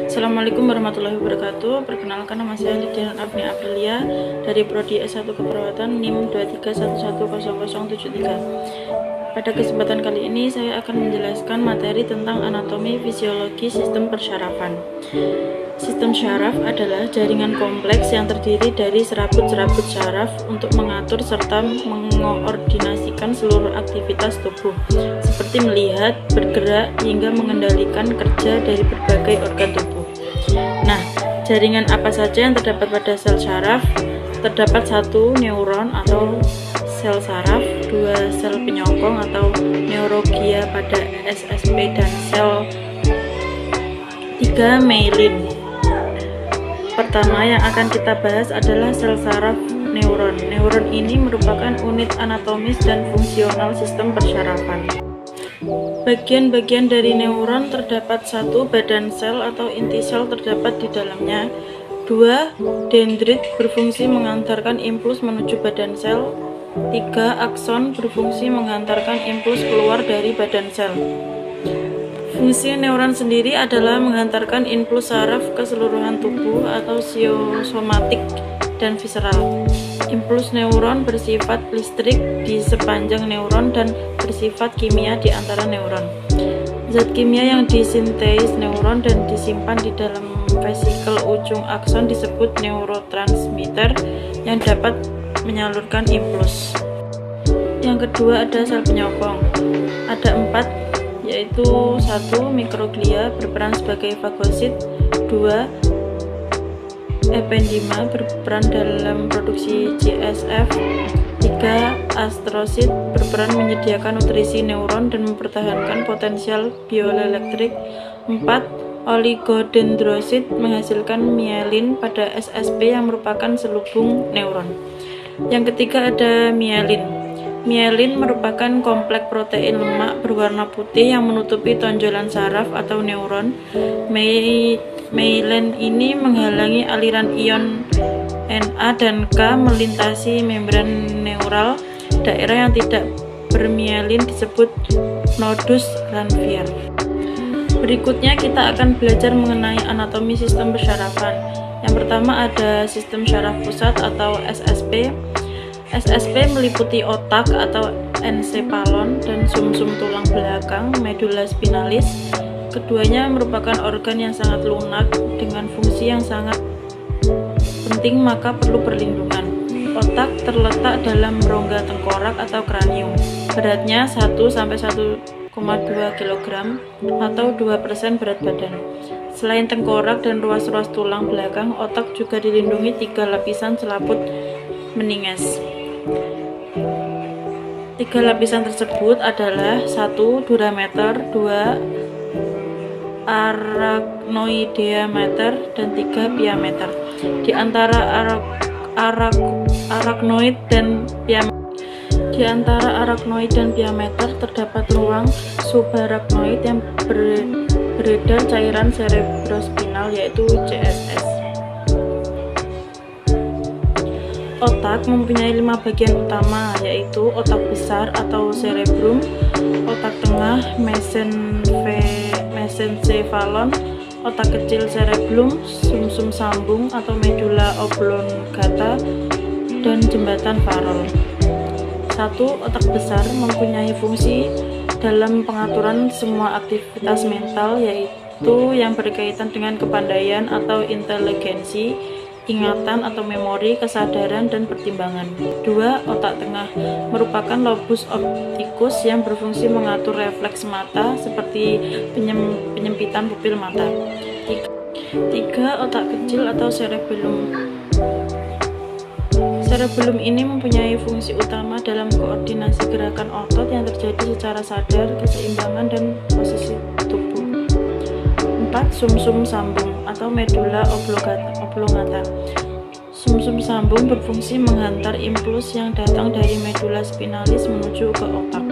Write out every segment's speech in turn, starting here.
Assalamualaikum warahmatullahi wabarakatuh. Perkenalkan, nama saya Lydia Afni Aprilia dari Prodi S1 Keperawatan NIM 23110073. Pada kesempatan kali ini saya akan menjelaskan materi tentang anatomi fisiologi sistem persyarafan. Sistem syaraf adalah jaringan kompleks yang terdiri dari serabut-serabut syaraf untuk mengatur serta mengoordinasikan seluruh aktivitas tubuh, seperti melihat, bergerak, hingga mengendalikan kerja dari berbagai organ tubuh. Nah, jaringan apa saja yang terdapat pada sel syaraf? Terdapat 1 neuron atau sel saraf, 2 sel penyokong atau neuroglia pada SSP, dan sel 3 myelin. Pertama yang akan kita bahas adalah sel saraf neuron. Neuron ini merupakan unit anatomis dan fungsional sistem persyarafan. Bagian-bagian dari neuron terdapat 1 badan sel atau inti sel terdapat di dalamnya, 2 dendrit berfungsi mengantarkan impuls menuju badan sel, 3 akson berfungsi mengantarkan impuls keluar dari badan sel. Fungsi neuron sendiri adalah mengantarkan impuls saraf ke seluruhan tubuh atau somatik dan visceral. Impuls neuron bersifat listrik di sepanjang neuron dan bersifat kimia di antara neuron. Zat kimia yang disintesis neuron dan disimpan di dalam vesikel ujung akson disebut neurotransmitter yang dapat menyalurkan impuls. Yang kedua ada sel penyokong. Ada 4, yaitu 1 mikroglia berperan sebagai fagosit, 2 ependima berperan dalam produksi CSF, 3 astrosit berperan menyediakan nutrisi neuron dan mempertahankan potensial bioelektrik, 4 oligodendrosit menghasilkan myelin pada SSP yang merupakan selubung neuron. Yang ketiga ada myelin. Myelin merupakan kompleks protein lemak berwarna putih yang menutupi tonjolan saraf atau neuron. Myelin ini menghalangi aliran ion Na dan K melintasi membran neural. Daerah yang tidak bermyelin disebut nodus Ranvier. Berikutnya kita akan belajar mengenai anatomi sistem persyarafan. Yang pertama ada sistem syaraf pusat atau SSP. SSP meliputi otak atau ensephalon dan sumsum tulang belakang medulla spinalis. Keduanya merupakan organ yang sangat lunak dengan fungsi yang sangat penting, maka perlu perlindungan. Otak terletak dalam rongga tengkorak atau kranium. Beratnya 1-1,2 kg atau 2% berat badan. Selain tengkorak dan ruas-ruas tulang belakang, otak juga dilindungi 3 lapisan selaput meninges. 3 lapisan tersebut adalah 1 durameter, 2 arachnoidea-meter, dan 3 pia-meter. Di antara arachnoid dan pia-meter terdapat ruang subarachnoid yang beredar cairan cerebrospinal yaitu CSF. Otak mempunyai 5 bagian utama, yaitu otak besar atau cerebrum, otak tengah mesencephalon, otak kecil cerebellum, sumsum sambung atau medulla oblongata, dan jembatan Farol. 1. Otak besar mempunyai fungsi dalam pengaturan semua aktivitas mental, yaitu yang berkaitan dengan kepandaian atau inteligensi, ingatan atau memori, kesadaran, dan pertimbangan. 2. Otak tengah merupakan lobus optikus yang berfungsi mengatur refleks mata seperti penyempitan pupil mata. 3. Otak kecil atau cerebellum. Cerebellum ini mempunyai fungsi utama dalam koordinasi gerakan otot yang terjadi secara sadar, keseimbangan, dan posisi tubuh. 4. Sumsum sambung atau medulla oblongata. Sumsum sambung berfungsi menghantar impuls yang datang dari medulla spinalis menuju ke otak.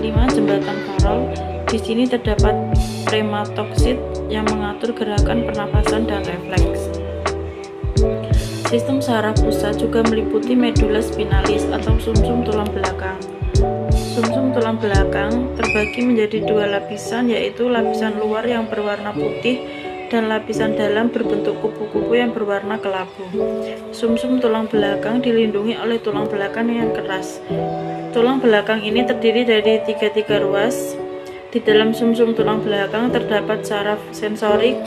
5. Jembatan Farol. Di sini terdapat prematoksit yang mengatur gerakan pernapasan dan refleks. Sistem saraf pusat juga meliputi medulla spinalis atau sumsum tulang belakang. Sumsum tulang belakang terbagi menjadi dua lapisan, yaitu lapisan luar yang berwarna putih dan lapisan dalam berbentuk kupu-kupu yang berwarna kelabu. Sumsum tulang belakang dilindungi oleh tulang belakang yang keras. Tulang belakang ini terdiri dari tiga ruas. Di dalam sumsum tulang belakang terdapat saraf sensorik.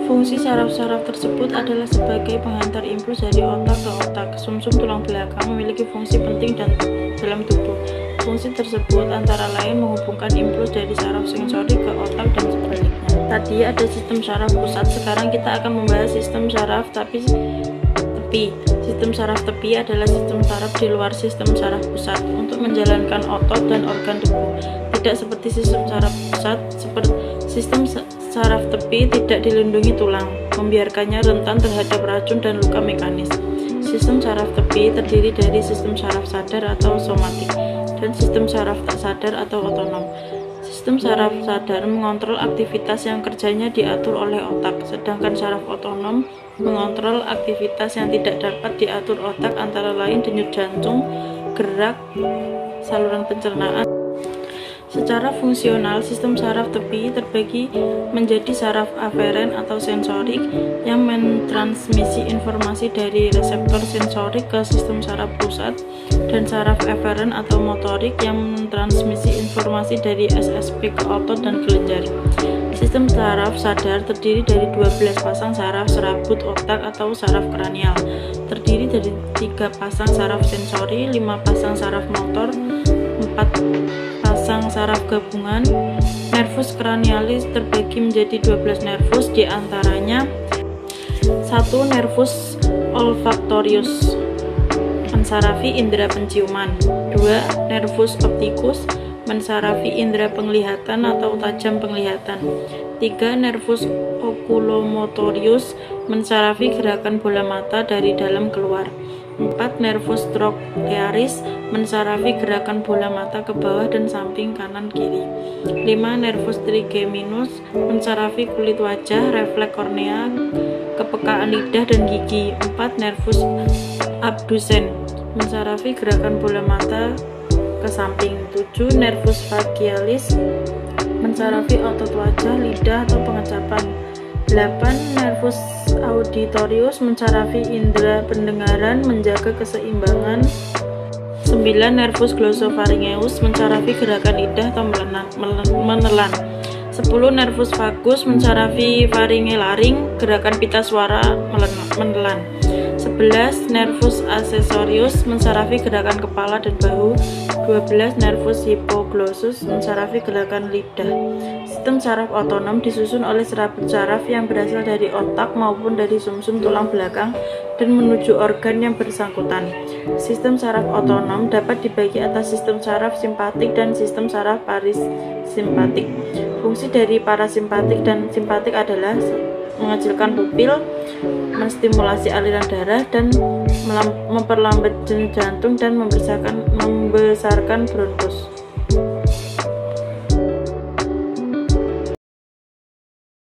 Fungsi saraf-saraf tersebut adalah sebagai penghantar impuls dari otak ke otak. Sumsum tulang belakang memiliki fungsi penting dalam tubuh. Fungsi tersebut antara lain menghubungkan impuls dari saraf sensorik ke otak dan sebaliknya. Tadi ada sistem saraf pusat, sekarang kita akan membahas sistem saraf tepi. Sistem saraf tepi adalah sistem saraf di luar sistem saraf pusat untuk menjalankan otot dan organ tubuh. Tidak seperti sistem saraf pusat, sistem saraf tepi tidak dilindungi tulang, membiarkannya rentan terhadap racun dan luka mekanis. Sistem saraf tepi terdiri dari sistem saraf sadar atau somatik dan sistem saraf tak sadar atau otonom. Sistem saraf sadar mengontrol aktivitas yang kerjanya diatur oleh otak, sedangkan saraf otonom mengontrol aktivitas yang tidak dapat diatur otak, antara lain denyut jantung, gerak, saluran pencernaan. Secara fungsional, sistem saraf tepi terbagi menjadi saraf aferen atau sensorik yang mentransmisi informasi dari reseptor sensorik ke sistem saraf pusat, dan saraf eferen atau motorik yang mentransmisi informasi dari SSP ke otot dan kelenjar. Sistem saraf sadar terdiri dari 12 pasang saraf serabut otak atau saraf kranial, terdiri dari 3 pasang saraf sensori, 5 pasang saraf motor, 4 pasang saraf gabungan. Nervus cranialis terbagi menjadi 12 nervus, diantaranya 1. Nervus olfactorius mensarafi indera penciuman. 2. Nervus opticus mensarafi indera penglihatan atau tajam penglihatan. 3. Nervus oculomotorius mensarafi gerakan bola mata dari dalam keluar. 4. Nervus trochlearis mensarafi gerakan bola mata ke bawah dan samping kanan kiri. 5. Nervus trigeminus mensarafi kulit wajah, refleks kornea, kepekaan lidah dan gigi. 4. Nervus abducens mensarafi gerakan bola mata ke samping. 7. Nervus facialis mensarafi otot wajah, lidah atau pengecapan. 8. Nervus auditorius mensarafi indera pendengaran, menjaga keseimbangan. 9. Nervus glosopharyngeus mensarafi gerakan lidah atau menelan. 10. Nervus vagus mensarafi faringelaring, gerakan pita suara menelan. 11. Nervus accessorius mensarafi gerakan kepala dan bahu. 12. Nervus hypoglossus mensarafi gerakan lidah. Sistem saraf otonom disusun oleh serabut saraf yang berasal dari otak maupun dari sumsum tulang belakang dan menuju organ yang bersangkutan. Sistem saraf otonom dapat dibagi atas sistem saraf simpatik dan sistem saraf parasimpatik. Fungsi dari parasimpatik dan simpatik adalah mengecilkan pupil, menstimulasi aliran darah, dan memperlambat jantung dan membesarkan bronkus.